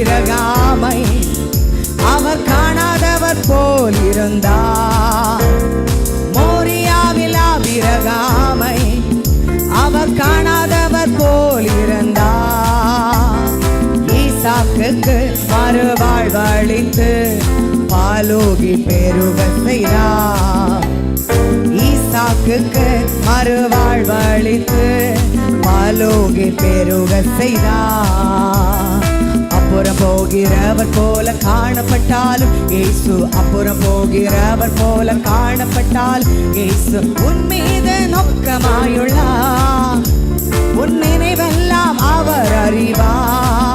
ஆபிரகாமை அவர் காணாதவர் போல் இருந்தார். மோரியாவில் ஆபிரகாமை அவர் காணாதவர் போல் இருந்தார். ஈசாக்குக்கு மறுவாழ்வளித்து பாலூகி பெருக செய்தார். ஈசாக்குக்கு மறுவாழ்வளித்து பாலூகி பெருக செய்தார். அப்புறம் போகிறவர் போல காணப்பட்டாலும் இயேசு, அப்புறம் போகிறவர் போல காணப்பட்டாலும் இயேசு உன் மீது நோக்கமாயுள்ளார். உன் நினைவெல்லாம் அவர் அறிவார்.